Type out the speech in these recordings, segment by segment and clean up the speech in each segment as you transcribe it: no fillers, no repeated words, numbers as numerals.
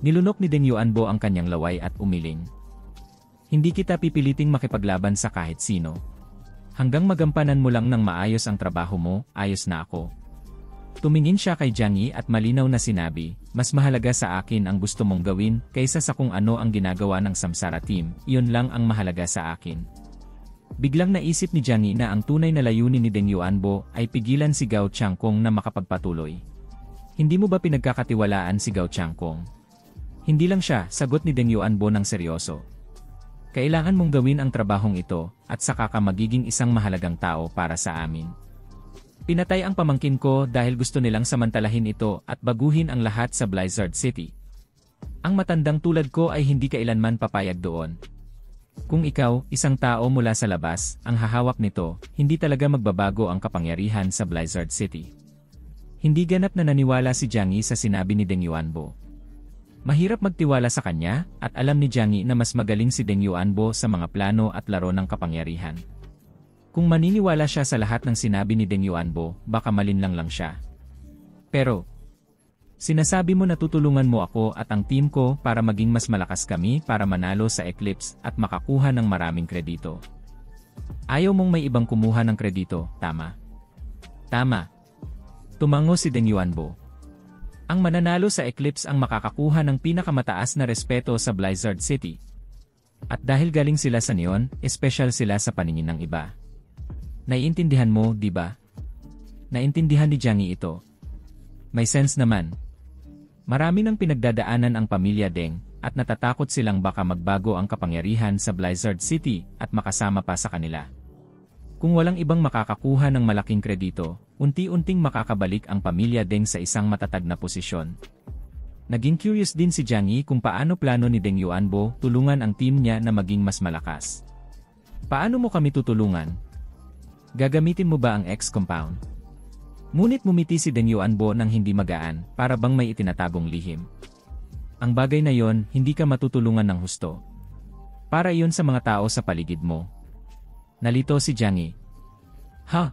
Nilunok ni Deng Yuanbo ang kanyang laway at umiling. Hindi kita pipiliting makipaglaban sa kahit sino. Hanggang magampanan mo lang ng maayos ang trabaho mo, ayos na ako. Tumingin siya kay Jiang Yi at malinaw na sinabi, mas mahalaga sa akin ang gusto mong gawin kaysa sa kung ano ang ginagawa ng Samsara team, iyon lang ang mahalaga sa akin. Biglang naisip ni Jiang Yi na ang tunay na layunin ni Deng Yuanbo ay pigilan si Gao Changkong na makapagpatuloy. Hindi mo ba pinagkakatiwalaan si Gao Changkong? Hindi lang siya, sagot ni Deng Yuanbo ng seryoso. Kailangan mong gawin ang trabahong ito, at saka ka magiging isang mahalagang tao para sa amin. Pinatay ang pamangkin ko dahil gusto nilang samantalahin ito at baguhin ang lahat sa Blizzard City. Ang matandang tulad ko ay hindi kailanman papayag doon. Kung ikaw, isang tao mula sa labas, ang hahawak nito, hindi talaga magbabago ang kapangyarihan sa Blizzard City. Hindi ganap na naniwala si Jiang Yi sa sinabi ni Deng Yuanbo. Mahirap magtiwala sa kanya, at alam ni Jiang Yi na mas magaling si Deng Yuanbo sa mga plano at laro ng kapangyarihan. Kung maniniwala siya sa lahat ng sinabi ni Deng Yuanbo, baka malinlang lang siya. Pero, sinasabi mo na tutulungan mo ako at ang team ko para maging mas malakas kami para manalo sa Eclipse at makakuha ng maraming kredito. Ayaw mong may ibang kumuha ng kredito, tama? Tama. Tumango si Deng Yuanbo. Ang mananalo sa Eclipse ang makakakuha ng pinakamataas na respeto sa Blizzard City. At dahil galing sila sa Neon, espesyal sila sa paningin ng iba. Naiintindihan mo, di ba? Naintindihan ni Jiang Yi ito. May sense naman. Marami nang pinagdadaanan ang pamilya Deng, at natatakot silang baka magbago ang kapangyarihan sa Blizzard City at makasama pa sa kanila. Kung walang ibang makakakuha ng malaking kredito, unti-unting makakabalik ang pamilya Deng sa isang matatag na posisyon. Naging curious din si Jiang Yi kung paano plano ni Deng Yuanbo tulungan ang team niya na maging mas malakas. Paano mo kami tutulungan? Gagamitin mo ba ang X-compound? Ngunit mumiti si Deng Yuanbo ng hindi magaan, para bang may itinatagong lihim. Ang bagay na yon, hindi ka matutulungan ng husto. Para iyon sa mga tao sa paligid mo. Nalito si Jiang Yi. Ha?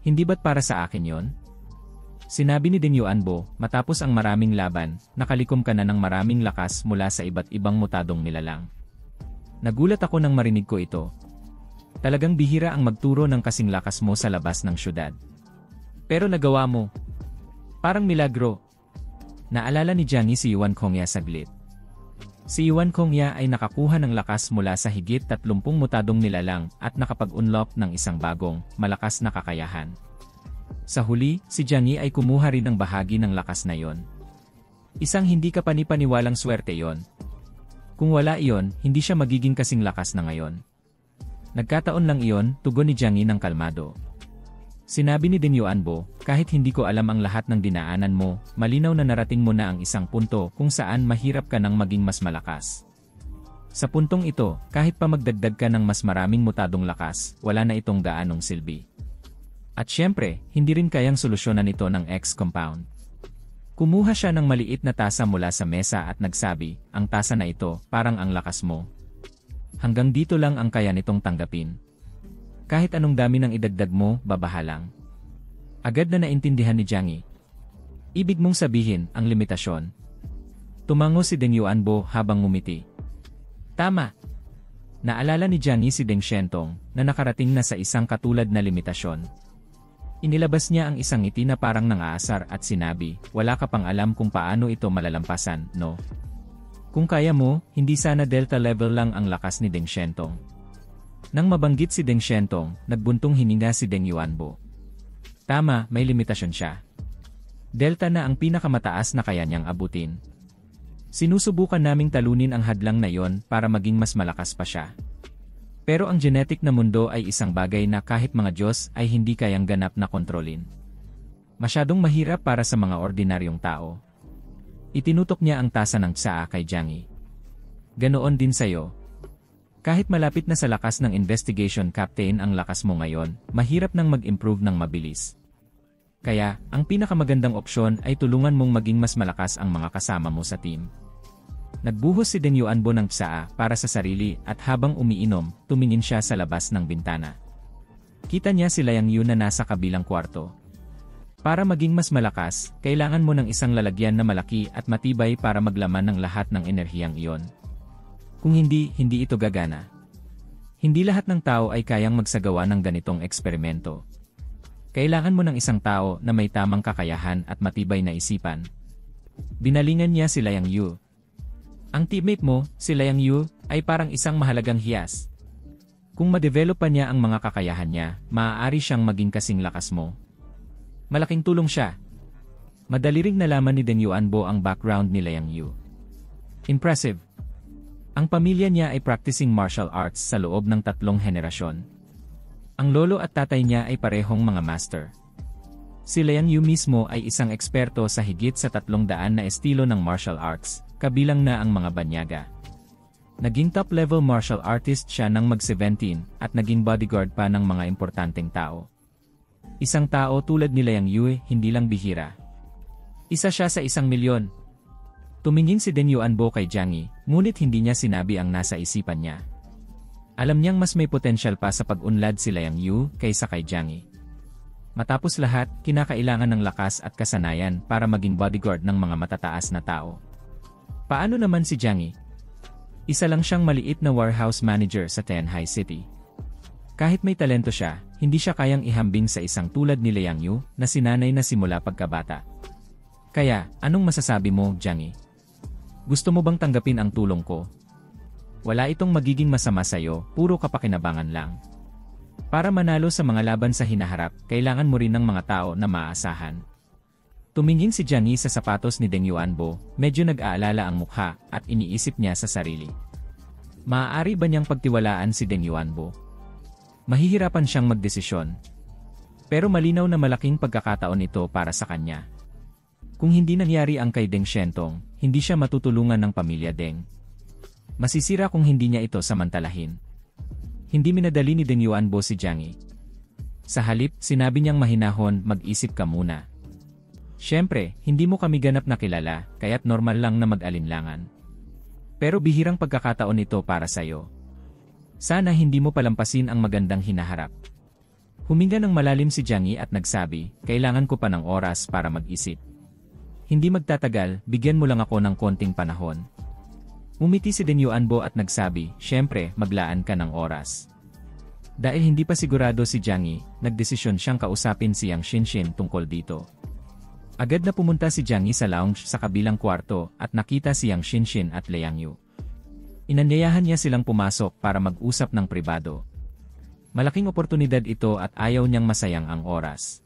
Hindi ba't para sa akin yon? Sinabi ni Deng Yuanbo, matapos ang maraming laban, nakalikom ka na ng maraming lakas mula sa iba't ibang mutadong nilalang. Nagulat ako nang marinig ko ito. Talagang bihira ang magturo ng kasing lakas mo sa labas ng syudad. Pero nagawa mo. Parang milagro. Naalala ni Jiang Yi si Yuan Kongya saglit. Si Yuan Kongya ay nakakuha ng lakas mula sa higit 30 mutadong nilalang at nakapag-unlock ng isang bagong, malakas na kakayahan. Sa huli, si Jiang Yi ay kumuha rin ng bahagi ng lakas na yon. Isang hindi ka panipaniwalang swerte yon. Kung wala iyon, hindi siya magiging kasing lakas na ngayon. Nagkataon lang iyon, tugon ni Jiang Yi ng kalmado. Sinabi ni Deng Yuanbo, kahit hindi ko alam ang lahat ng dinaanan mo, malinaw na narating mo na ang isang punto kung saan mahirap ka nang maging mas malakas. Sa puntong ito, kahit pa magdagdag ka ng mas maraming mutadong lakas, wala na itong gaanong silbi. At syempre, hindi rin kayang solusyonan ito ng X-compound. Kumuha siya ng maliit na tasa mula sa mesa at nagsabi, ang tasa na ito, parang ang lakas mo. Hanggang dito lang ang kaya nitong tanggapin. Kahit anong dami ng idagdag mo, babahalang. Agad na naintindihan ni Jiang Yi. Ibig mong sabihin, ang limitasyon. Tumango si Deng Yuanbo habang ngumiti. Tama. Naalala ni Jiang Yi si Deng Shentong, na nakarating na sa isang katulad na limitasyon. Inilabas niya ang isang ngiti na parang nangaasar at sinabi, wala ka pang alam kung paano ito malalampasan, no? Kung kaya mo, hindi sana delta level lang ang lakas ni Deng Shentong. Nang mabanggit si Deng Shentong, nagbuntong hininga si Deng Yuanbo. Tama, may limitasyon siya. Delta na ang pinakamataas na kaya niyang abutin. Sinusubukan naming talunin ang hadlang na yon para maging mas malakas pa siya. Pero ang genetic na mundo ay isang bagay na kahit mga Diyos ay hindi kayang ganap na kontrolin. Masyadong mahirap para sa mga ordinaryong tao. Itinutok niya ang tasa ng tsaa kay Jiang Yi. Ganoon din sa'yo. Kahit malapit na sa lakas ng investigation captain ang lakas mo ngayon, mahirap nang mag-improve ng mabilis. Kaya, ang pinakamagandang opsyon ay tulungan mong maging mas malakas ang mga kasama mo sa team. Nagbuhos si Deng Yuanbo ng tsaa para sa sarili at habang umiinom, tumingin siya sa labas ng bintana. Kita niya si Liang Yu na nasa kabilang kwarto. Para maging mas malakas, kailangan mo ng isang lalagyan na malaki at matibay para maglaman ng lahat ng enerhiyang iyon. Kung hindi, hindi ito gagana. Hindi lahat ng tao ay kayang magsagawa ng ganitong eksperimento. Kailangan mo ng isang tao na may tamang kakayahan at matibay na isipan. Binalingan niya si Liang Yu. Ang teammate mo, si Liang Yu, ay parang isang mahalagang hiyas. Kung ma-develop pa niya ang mga kakayahan niya, maaari siyang maging kasing lakas mo. Malaking tulong siya. Madali ring nalaman ni Deng Yuanbo ang background ni Liang Yu. Impressive. Ang pamilya niya ay practicing martial arts sa loob ng 3 henerasyon. Ang lolo at tatay niya ay parehong mga master. Si Liang Yu mismo ay isang eksperto sa higit sa 300 na estilo ng martial arts, kabilang na ang mga banyaga. Naging top-level martial artist siya nang mag-17 at naging bodyguard pa ng mga importanteng tao. Isang tao tulad ni Liang Yu hindi lang bihira. Isa siya sa 1,000,000. Tumingin si Deng Yuanbo kay Jiang Yi, ngunit hindi niya sinabi ang nasa isipan niya. Alam niyang mas may potensyal pa sa pag-unlad si Liang Yu kaysa kay Jiang Yi. Matapos lahat, kinakailangan ng lakas at kasanayan para maging bodyguard ng mga matataas na tao. Paano naman si Jiang Yi? Isa lang siyang maliit na warehouse manager sa Tianhai City. Kahit may talento siya, hindi siya kayang ihambing sa isang tulad ni Liang Yu na sinanay na simula pagkabata. Kaya, anong masasabi mo, Jiang Yi? Gusto mo bang tanggapin ang tulong ko? Wala itong magiging masama sa'yo, puro kapakinabangan lang. Para manalo sa mga laban sa hinaharap, kailangan mo rin ng mga tao na maaasahan. Tumingin si Jiang Yi sa sapatos ni Deng Yuanbo, medyo nag-aalala ang mukha at iniisip niya sa sarili. Maaari ba niyang pagtiwalaan si Deng Yuanbo? Mahihirapan siyang magdesisyon. Pero malinaw na malaking pagkakataon ito para sa kanya. Kung hindi nangyari ang kay Deng Xiantong, hindi siya matutulungan ng pamilya Deng. Masisira kung hindi niya ito samantalahin. Hindi minadali ni Deng Yuanbo si Jiang Yi. Sa halip, sinabi niyang mahinahon, mag-isip ka muna. Siyempre, hindi mo kami ganap na kilala, kaya't normal lang na mag-alinlangan. Pero bihirang pagkakataon ito para sa'yo. Sana hindi mo palampasin ang magandang hinaharap. Huminga ng malalim si Jiang Yi at nagsabi, kailangan ko pa ng oras para mag-isip. Hindi magtatagal, bigyan mo lang ako ng konting panahon. Umiti si Deng Yuanbo at nagsabi, siyempre, maglaan ka ng oras. Dahil hindi pa sigurado si Jiang Yi, nagdesisyon siyang kausapin si Yang Xinxin tungkol dito. Agad na pumunta si Jiang Yi sa lounge sa kabilang kwarto at nakita si Yang Xinxin at Liang Yu. Inanyayahan niya silang pumasok para mag-usap ng pribado. Malaking oportunidad ito at ayaw niyang masayang ang oras.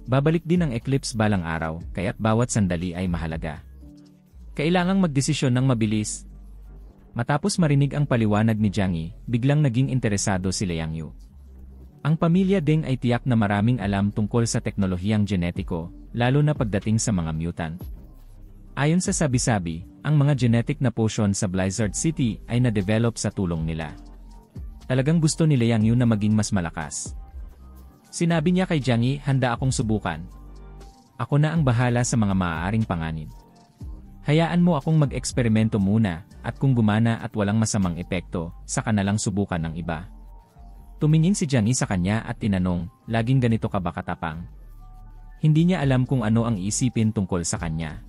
Babalik din ang eclipse balang araw, kaya't bawat sandali ay mahalaga. Kailangang magdesisyon ng mabilis. Matapos marinig ang paliwanag ni Jiang Yi, biglang naging interesado si Liang Yu. Ang pamilya Deng ay tiyak na maraming alam tungkol sa teknolohiyang genetiko, lalo na pagdating sa mga mutant. Ayon sa sabi-sabi, ang mga genetic na potion sa Blizzard City ay na-develop sa tulong nila. Talagang gusto ni Liang Yu na maging mas malakas. Sinabi niya kay Jiang Yi, handa akong subukan. Ako na ang bahala sa mga maaaring panganib. Hayaan mo akong mag-eksperimento muna, at kung gumana at walang masamang epekto, saka na lang subukan ng iba. Tumingin si Jiang Yi sa kanya at tinanong, laging ganito ka ba katapang? Hindi niya alam kung ano ang iisipin tungkol sa kanya.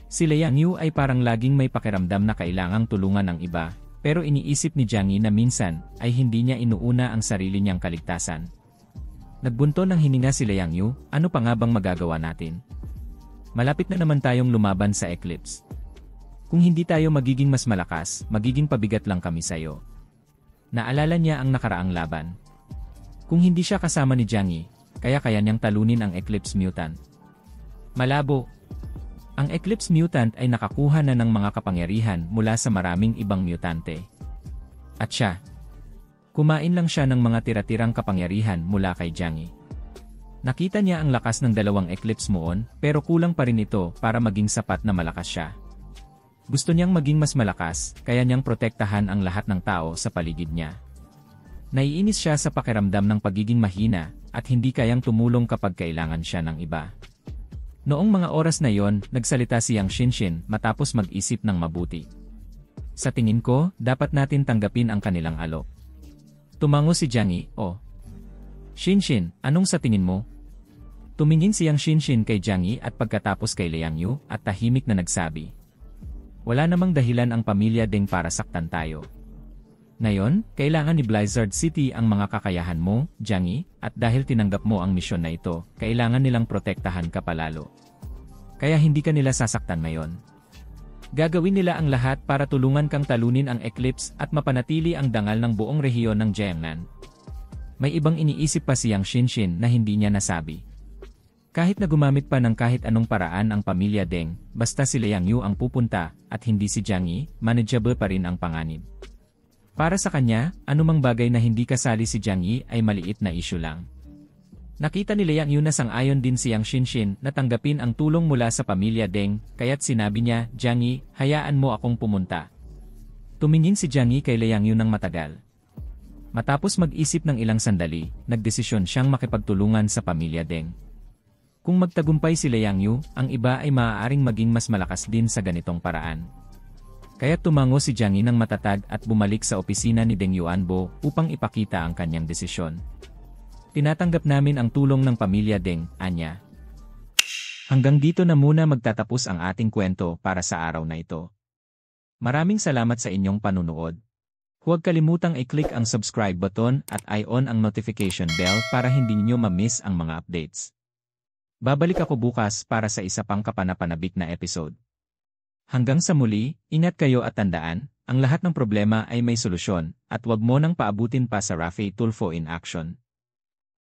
Si Liang Yu ay parang laging may pakiramdam na kailangang tulungan ng iba, pero iniisip ni Jiang Yi na minsan ay hindi niya inuuna ang sarili niyang kaligtasan. Nagbunto ng hininga si Liang Yu, ano pa nga bang magagawa natin? Malapit na naman tayong lumaban sa eclipse. Kung hindi tayo magiging mas malakas, magiging pabigat lang kami sa'yo. Naalala niya ang nakaraang laban. Kung hindi siya kasama ni Jiang Yi, kaya niyang talunin ang eclipse mutant. Malabo. Ang eclipse mutant ay nakakuha na ng mga kapangyarihan mula sa maraming ibang mutante. At siya, kumain lang siya ng mga tira-tirang kapangyarihan mula kay Jiang Yi. Nakita niya ang lakas ng 2 eclipse muon, pero kulang pa rin ito para maging sapat na malakas siya. Gusto niyang maging mas malakas, kaya niyang protektahan ang lahat ng tao sa paligid niya. Naiinis siya sa pakiramdam ng pagiging mahina, at hindi kayang tumulong kapag kailangan siya ng iba. Noong mga oras na yon, nagsalita si Yang Xinxin matapos mag-isip ng mabuti. Sa tingin ko, dapat natin tanggapin ang kanilang alok. Tumango si Jiang Yi, oh. Xinxin, anong sa tingin mo? Tumingin siyang Shinshin kay Jiang Yi at pagkatapos kay Liang Yu at tahimik na nagsabi. Wala namang dahilan ang pamilya Deng para saktan tayo. Ngayon, kailangan ni Blizzard City ang mga kakayahan mo, Jiang Yi, at dahil tinanggap mo ang misyon na ito, kailangan nilang protektahan ka palalo. Kaya hindi ka nila sasaktan ngayon. Gagawin nila ang lahat para tulungan kang talunin ang Eclipse at mapanatili ang dangal ng buong rehiyon ng Jiangnan. May ibang iniisip pa siyang Shinshin na hindi niya nasabi. Kahit na gumamit pa ng kahit anong paraan ang pamilya Deng, basta si Liang Yu ang pupunta at hindi si Jiang Yi, manageable pa rin ang panganib. Para sa kanya, anumang bagay na hindi kasali si Jiang Yi ay maliit na issue lang. Nakita ni Liang Yu na sang-ayon din siyang Shinshin na tanggapin ang tulong mula sa pamilya Deng, kaya't sinabi niya, Jiang Yi, hayaan mo akong pumunta. Tumingin si Jiang Yi kay Liang Yu ng matagal. Matapos mag-isip ng ilang sandali, nagdesisyon siyang makipagtulungan sa pamilya Deng. Kung magtagumpay si Liang Yu, ang iba ay maaaring maging mas malakas din sa ganitong paraan. Kaya tumango si Jiang Yi ng matatag at bumalik sa opisina ni Deng Yuanbo upang ipakita ang kanyang desisyon. Tinatanggap namin ang tulong ng pamilya Deng, anya. Hanggang dito na muna magtatapos ang ating kwento para sa araw na ito. Maraming salamat sa inyong panunood. Huwag kalimutang i-click ang subscribe button at i-on ang notification bell para hindi niyo ma-miss ang mga updates. Babalik ako bukas para sa isa pang kapanapanabik na episode. Hanggang sa muli, ingat kayo at tandaan, ang lahat ng problema ay may solusyon, at wag mo nang paabutin pa sa Rafi Tulfo in action.